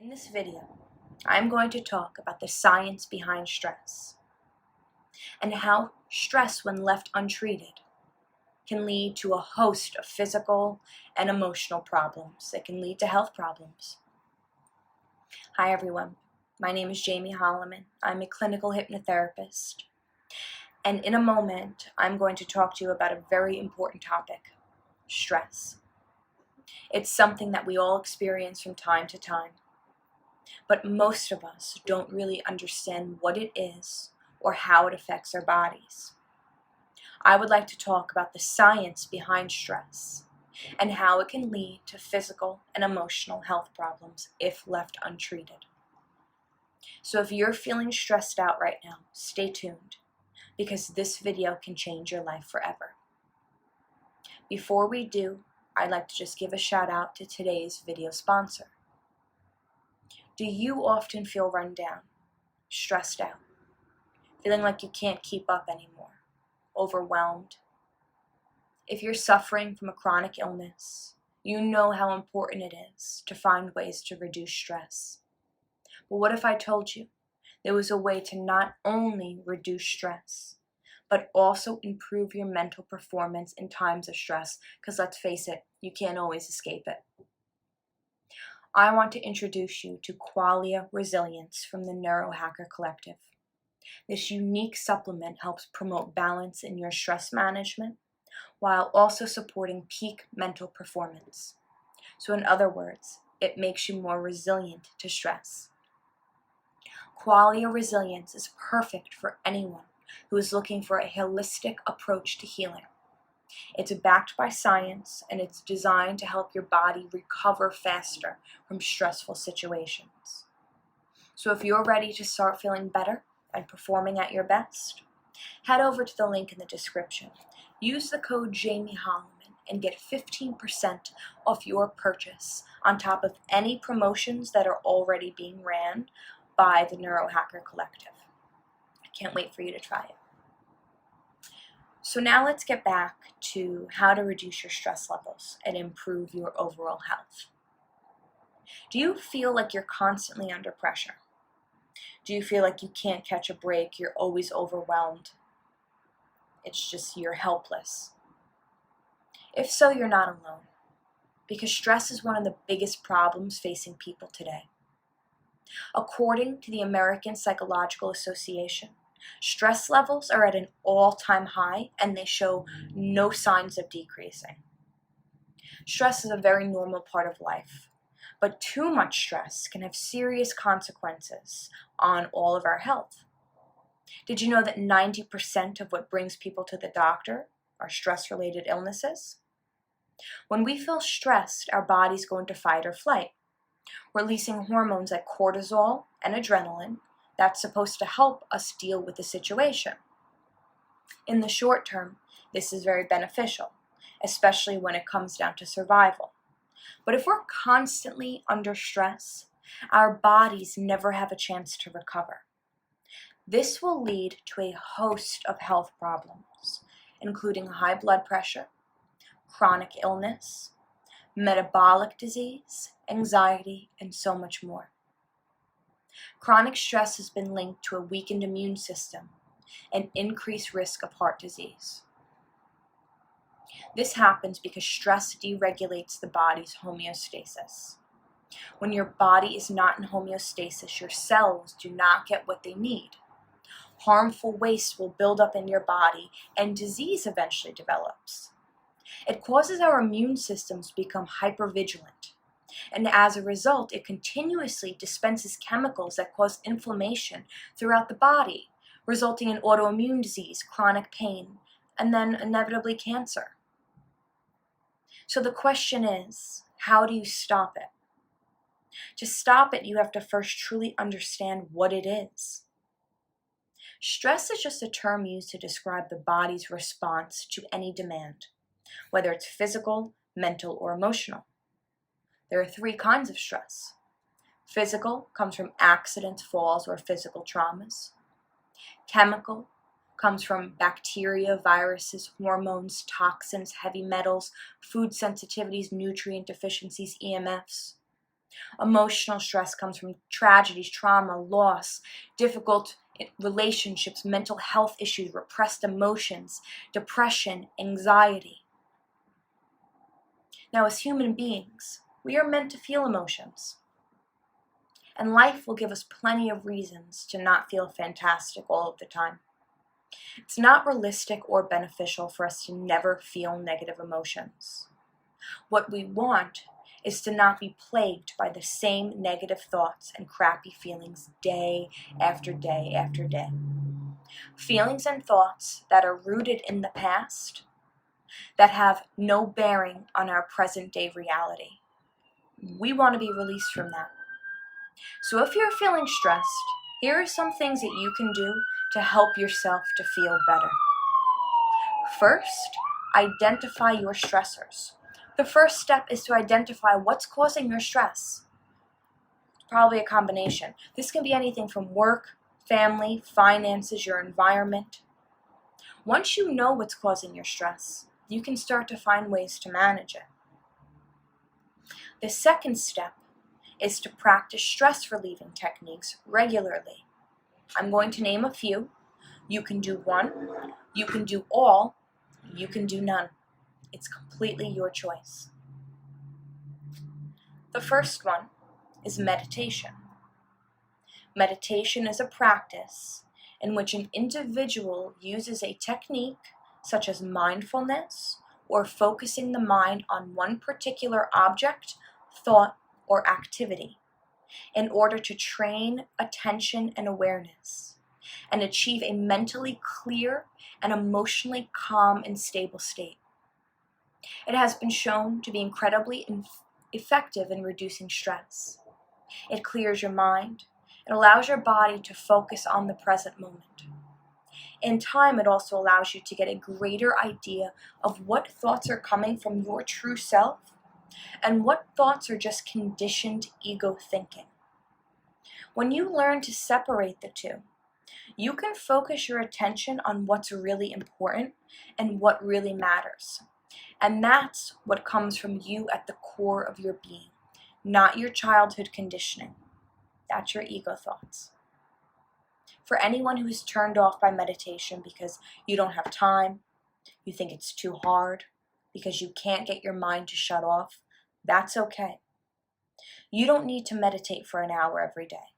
In this video, I'm going to talk about the science behind stress and how stress, when left untreated, can lead to a host of physical and emotional problems that can lead to health problems. Hi everyone, my name is Jamie Holloman. I'm a clinical hypnotherapist, and in a moment I'm going to talk to you about a very important topic: stress. It's something that we all experience from time to time, but most of us don't really understand what it is or how it affects our bodies. I would like to talk about the science behind stress and how it can lead to physical and emotional health problems if left untreated. So if you're feeling stressed out right now, stay tuned, because this video can change your life forever. Before we do, I'd like to just give a shout out to today's video sponsor. Do you often feel run down, stressed out, feeling like you can't keep up anymore, overwhelmed? If you're suffering from a chronic illness, you know how important it is to find ways to reduce stress. But what if I told you there was a way to not only reduce stress, but also improve your mental performance in times of stress? Because let's face it, you can't always escape it. I want to introduce you to Qualia Resilience from the Neurohacker Collective. This unique supplement helps promote balance in your stress management while also supporting peak mental performance. So in other words, it makes you more resilient to stress. Qualia Resilience is perfect for anyone who is looking for a holistic approach to healing. It's backed by science, and it's designed to help your body recover faster from stressful situations. So if you're ready to start feeling better and performing at your best, head over to the link in the description. Use the code Jamie Holloman and get 15% off your purchase on top of any promotions that are already being ran by the Neurohacker Collective. I can't wait for you to try it. So now let's get back to how to reduce your stress levels and improve your overall health. Do you feel like you're constantly under pressure? Do you feel like you can't catch a break? You're always overwhelmed? It's just you're helpless. If so, you're not alone, because stress is one of the biggest problems facing people today. According to the American Psychological Association, stress levels are at an all-time high, and they show no signs of decreasing. Stress is a very normal part of life, but too much stress can have serious consequences on all of our health. Did you know that 90% of what brings people to the doctor are stress-related illnesses? When we feel stressed, our bodies go into fight or flight, releasing hormones like cortisol and adrenaline that's supposed to help us deal with the situation. In the short term, this is very beneficial, especially when it comes down to survival. But if we're constantly under stress, our bodies never have a chance to recover. This will lead to a host of health problems, including high blood pressure, chronic illness, metabolic disease, anxiety, and so much more. Chronic stress has been linked to a weakened immune system and increased risk of heart disease. This happens because stress deregulates the body's homeostasis. When your body is not in homeostasis, your cells do not get what they need. Harmful waste will build up in your body, and disease eventually develops. It causes our immune systems to become hypervigilant, and as a result, it continuously dispenses chemicals that cause inflammation throughout the body, resulting in autoimmune disease, chronic pain, and then inevitably cancer. So the question is, how do you stop it? To stop it, you have to first truly understand what it is. Stress is just a term used to describe the body's response to any demand, whether it's physical, mental, or emotional. There are 3 kinds of stress. Physical comes from accidents, falls, or physical traumas. Chemical comes from bacteria, viruses, hormones, toxins, heavy metals, food sensitivities, nutrient deficiencies, EMFs. Emotional stress comes from tragedies, trauma, loss, difficult relationships, mental health issues, repressed emotions, depression, anxiety. Now, as human beings, we are meant to feel emotions. And life will give us plenty of reasons to not feel fantastic all of the time. It's not realistic or beneficial for us to never feel negative emotions. What we want is to not be plagued by the same negative thoughts and crappy feelings day after day after day. Feelings and thoughts that are rooted in the past, that have no bearing on our present day reality. We want to be released from that. So if you're feeling stressed, here are some things that you can do to help yourself to feel better. First, identify your stressors. The first step is to identify what's causing your stress. It's probably a combination. This can be anything from work, family, finances, your environment. Once you know what's causing your stress, you can start to find ways to manage it. The second step is to practice stress relieving techniques regularly. I'm going to name a few. You can do one, you can do all, you can do none. It's completely your choice. The first one is meditation. Meditation is a practice in which an individual uses a technique such as mindfulness or focusing the mind on one particular object, thought, or activity in order to train attention and awareness and achieve a mentally clear and emotionally calm and stable state. It has been shown to be incredibly effective in reducing stress. It clears your mind. It allows your body to focus on the present moment. In time, it also allows you to get a greater idea of what thoughts are coming from your true self and what thoughts are just conditioned ego thinking. When you learn to separate the two, you can focus your attention on what's really important and what really matters. And that's what comes from you at the core of your being, not your childhood conditioning. That's your ego thoughts. For anyone who is turned off by meditation because you don't have time, you think it's too hard, because you can't get your mind to shut off, that's okay. You don't need to meditate for an hour every day.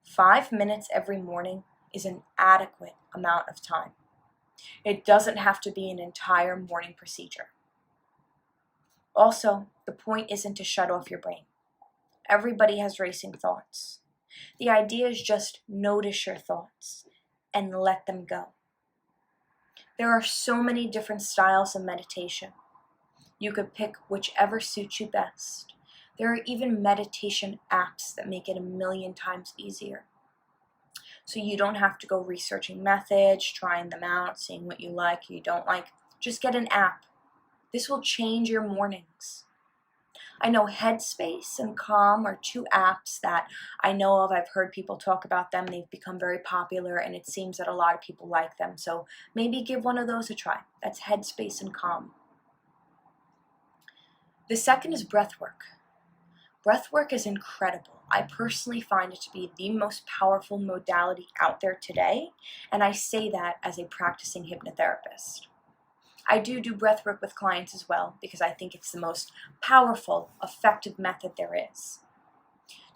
5 minutes every morning is an adequate amount of time. It doesn't have to be an entire morning procedure. Also, the point isn't to shut off your brain. Everybody has racing thoughts. The idea is just notice your thoughts and let them go. There are so many different styles of meditation. You could pick whichever suits you best. There are even meditation apps that make it 1,000,000 times easier. So you don't have to go researching methods, trying them out, seeing what you like or you don't like. Just get an app. This will change your mornings. I know Headspace and Calm are two apps that I know of. I've heard people talk about them. They've become very popular and it seems that a lot of people like them. So maybe give one of those a try. That's Headspace and Calm. The second is Breathwork. Breathwork is incredible. I personally find it to be the most powerful modality out there today, and I say that as a practicing hypnotherapist. I do breathwork with clients as well because I think it's the most powerful, effective method there is.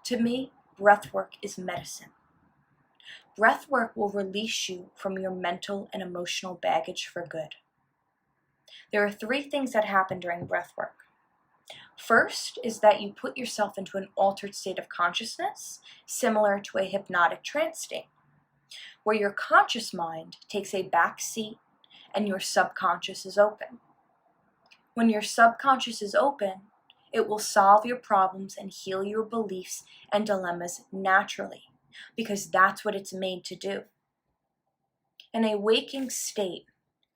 To me, breathwork is medicine. Breathwork will release you from your mental and emotional baggage for good. There are 3 things that happen during breathwork. First is that you put yourself into an altered state of consciousness, similar to a hypnotic trance state, where your conscious mind takes a back seat and your subconscious is open. When your subconscious is open, it will solve your problems and heal your beliefs and dilemmas naturally, because that's what it's made to do. In a waking state,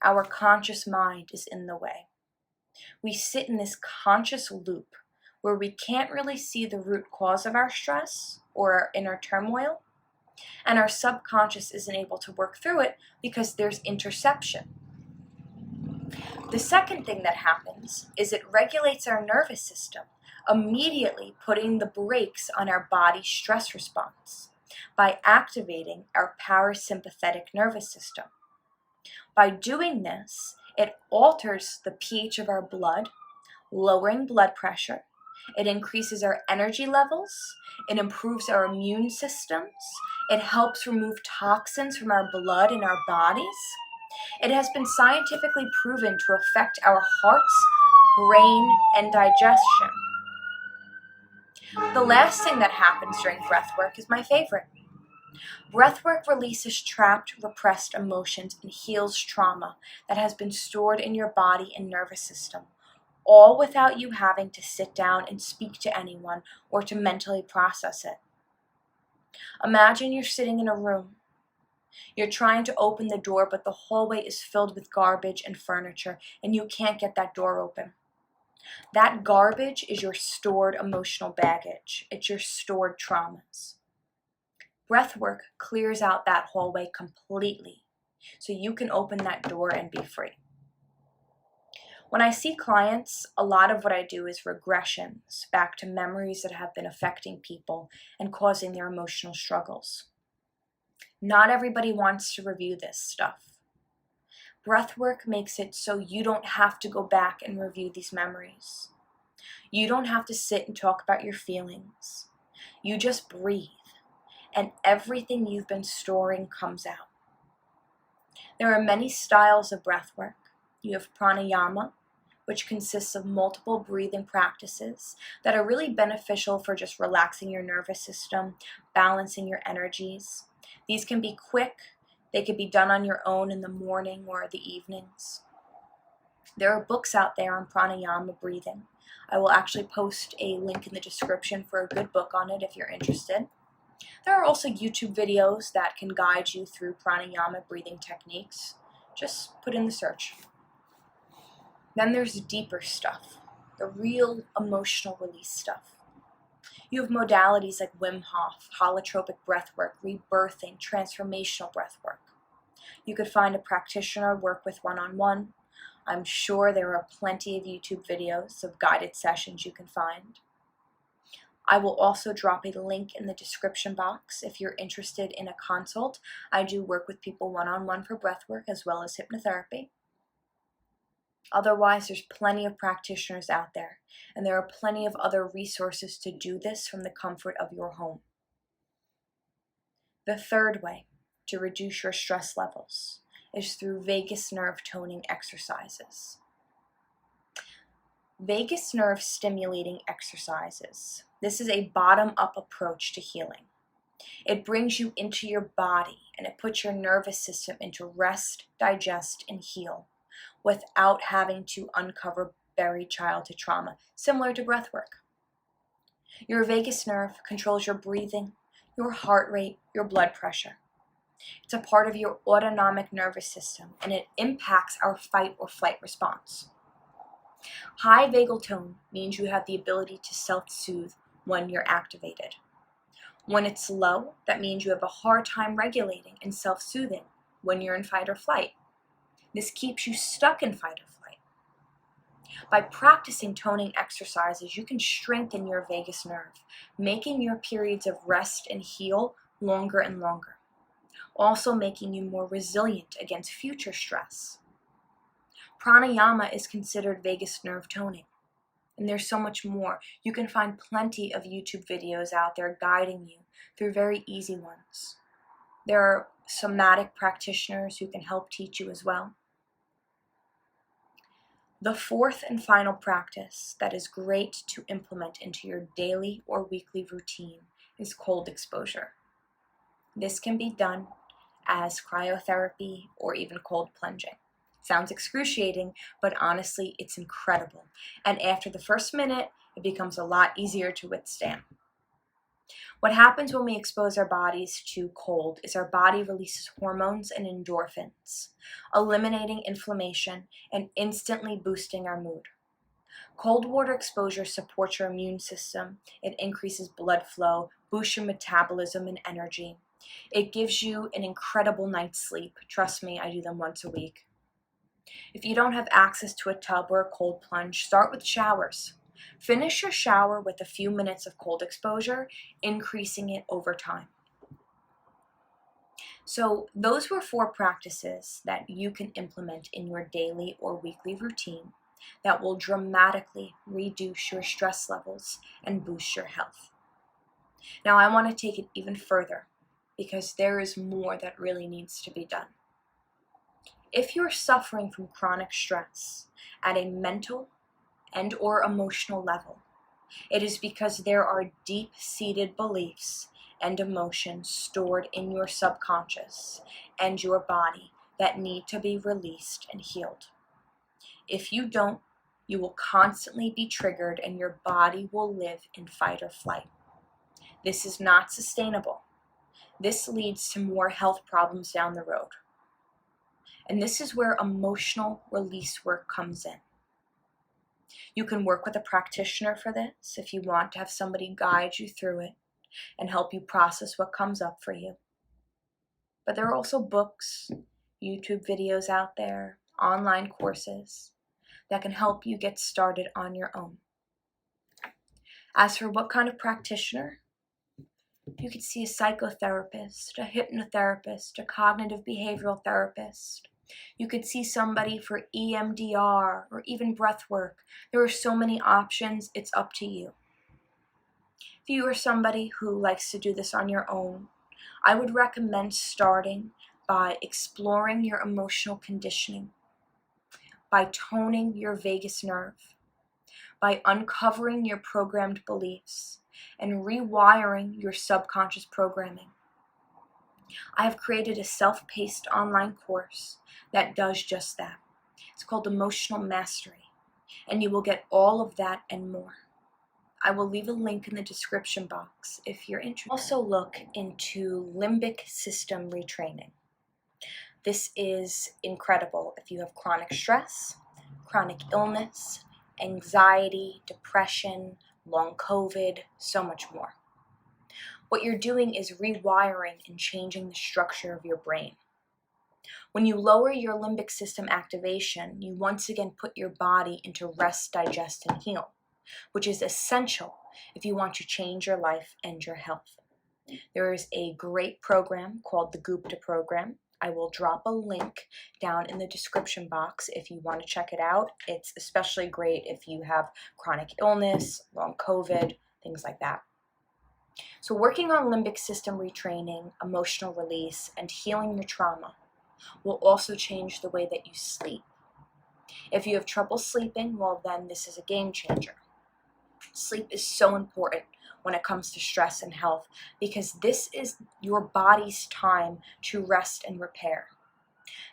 our conscious mind is in the way. We sit in this conscious loop where we can't really see the root cause of our stress or our inner turmoil, and our subconscious isn't able to work through it because there's interception. The second thing that happens is it regulates our nervous system, immediately putting the brakes on our body's stress response by activating our parasympathetic nervous system. By doing this, it alters the pH of our blood, lowering blood pressure. It increases our energy levels. It improves our immune systems. It helps remove toxins from our blood and our bodies. It has been scientifically proven to affect our hearts, brain, and digestion. The last thing that happens during breathwork is my favorite. Breathwork releases trapped, repressed emotions and heals trauma that has been stored in your body and nervous system, all without you having to sit down and speak to anyone or to mentally process it. Imagine you're sitting in a room. You're trying to open the door, but the hallway is filled with garbage and furniture, and you can't get that door open. That garbage is your stored emotional baggage. It's your stored traumas. Breathwork clears out that hallway completely, so you can open that door and be free. When I see clients, a lot of what I do is regressions back to memories that have been affecting people and causing their emotional struggles. Not everybody wants to review this stuff. Breathwork makes it so you don't have to go back and review these memories. You don't have to sit and talk about your feelings. You just breathe, and everything you've been storing comes out. There are many styles of breathwork. You have pranayama, which consists of multiple breathing practices that are really beneficial for just relaxing your nervous system, balancing your energies. These can be quick. They could be done on your own in the morning or the evenings. There are books out there on pranayama breathing. I will actually post a link in the description for a good book on it if you're interested. There are also YouTube videos that can guide you through pranayama breathing techniques. Just put in the search. Then there's deeper stuff, the real emotional release stuff. You have modalities like Wim Hof, holotropic breathwork, rebirthing, transformational breathwork. You could find a practitioner, work with one-on-one. I'm sure there are plenty of YouTube videos of guided sessions you can find. I will also drop a link in the description box if you're interested in a consult. I do work with people one-on-one for breathwork as well as hypnotherapy. Otherwise, there's plenty of practitioners out there, and there are plenty of other resources to do this from the comfort of your home. The third way to reduce your stress levels is through vagus nerve toning exercises. Vagus nerve stimulating exercises. This is a bottom-up approach to healing. It brings you into your body and it puts your nervous system into rest, digest, and heal without having to uncover buried childhood trauma, similar to breathwork. Your vagus nerve controls your breathing, your heart rate, your blood pressure. It's a part of your autonomic nervous system, and it impacts our fight or flight response. High vagal tone means you have the ability to self-soothe when you're activated. When it's low, that means you have a hard time regulating and self-soothing when you're in fight or flight. This keeps you stuck in fight or flight. By practicing toning exercises, you can strengthen your vagus nerve, making your periods of rest and heal longer and longer, also making you more resilient against future stress. Pranayama is considered vagus nerve toning, and there's so much more. You can find plenty of YouTube videos out there guiding you through very easy ones. There are somatic practitioners who can help teach you as well. The fourth and final practice that is great to implement into your daily or weekly routine is cold exposure. This can be done as cryotherapy or even cold plunging. Sounds excruciating, but honestly, it's incredible. And after the first minute, it becomes a lot easier to withstand. What happens when we expose our bodies to cold is our body releases hormones and endorphins, eliminating inflammation and instantly boosting our mood. Cold water exposure supports your immune system. It increases blood flow, boosts your metabolism and energy. It gives you an incredible night's sleep. Trust me, I do them once a week. If you don't have access to a tub or a cold plunge, start with showers. Finish your shower with a few minutes of cold exposure, increasing it over time. So those were 4 practices that you can implement in your daily or weekly routine that will dramatically reduce your stress levels and boost your health. Now I want to take it even further because there is more that really needs to be done. If you're suffering from chronic stress at a mental and or emotional level, it is because there are deep-seated beliefs and emotions stored in your subconscious and your body that need to be released and healed. If you don't, you will constantly be triggered and your body will live in fight or flight. This is not sustainable. This leads to more health problems down the road. And this is where emotional release work comes in. You can work with a practitioner for this if you want to have somebody guide you through it and help you process what comes up for you. But there are also books, YouTube videos out there, online courses that can help you get started on your own. As for what kind of practitioner, you could see a psychotherapist, a hypnotherapist, a cognitive behavioral therapist. You could see somebody for EMDR or even breathwork. There are so many options, it's up to you. If you are somebody who likes to do this on your own, I would recommend starting by exploring your emotional conditioning, by toning your vagus nerve, by uncovering your programmed beliefs, and rewiring your subconscious programming. I have created a self-paced online course that does just that. It's called Emotional Mastery, and you will get all of that and more. I will leave a link in the description box if you're interested. Also look into limbic system retraining. This is incredible if you have chronic stress, chronic illness, anxiety, depression, long COVID, so much more. What you're doing is rewiring and changing the structure of your brain. When you lower your limbic system activation, you once again put your body into rest, digest, and heal, which is essential if you want to change your life and your health. There is a great program called the Gupta program. I will drop a link down in the description box if you want to check it out. It's especially great if you have chronic illness, long COVID, things like that. So working on limbic system retraining, emotional release, and healing your trauma will also change the way that you sleep. If you have trouble sleeping, well then this is a game changer. Sleep is so important when it comes to stress and health because this is your body's time to rest and repair.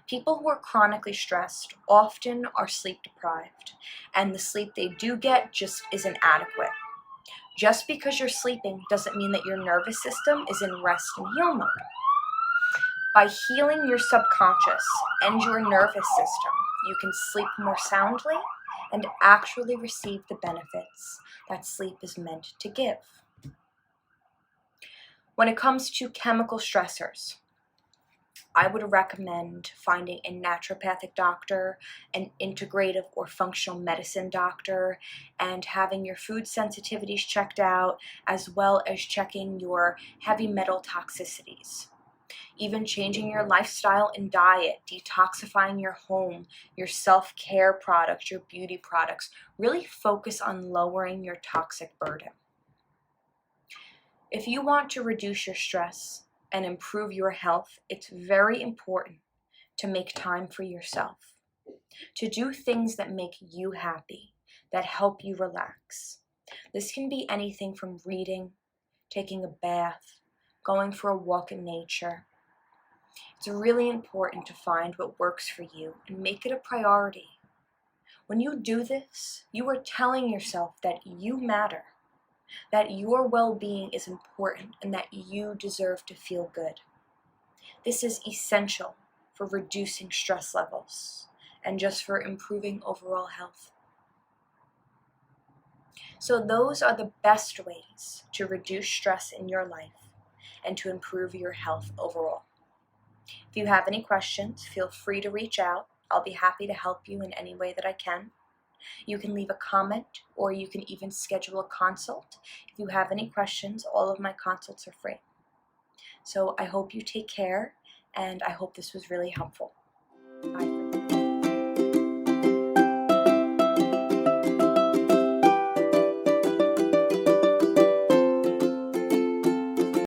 People who are chronically stressed often are sleep deprived, and the sleep they do get just isn't adequate. Just because you're sleeping doesn't mean that your nervous system is in rest and heal mode. By healing your subconscious and your nervous system, you can sleep more soundly and actually receive the benefits that sleep is meant to give. When it comes to chemical stressors, I would recommend finding a naturopathic doctor, an integrative or functional medicine doctor, and having your food sensitivities checked out, as well as checking your heavy metal toxicities. Even changing your lifestyle and diet, detoxifying your home, your self-care products, your beauty products. Really focus on lowering your toxic burden. If you want to reduce your stress and improve your health, it's very important to make time for yourself, to do things that make you happy, that help you relax. This can be anything from reading, taking a bath, going for a walk in nature. It's really important to find what works for you and make it a priority. When you do this, you are telling yourself that you matter, that your well-being is important, and that you deserve to feel good. This is essential for reducing stress levels and just for improving overall health. So those are the best ways to reduce stress in your life and to improve your health overall. If you have any questions, feel free to reach out. I'll be happy to help you in any way that I can. You can leave a comment, or you can even schedule a consult. If you have any questions, all of my consults are free. So I hope you take care, and I hope this was really helpful. Bye.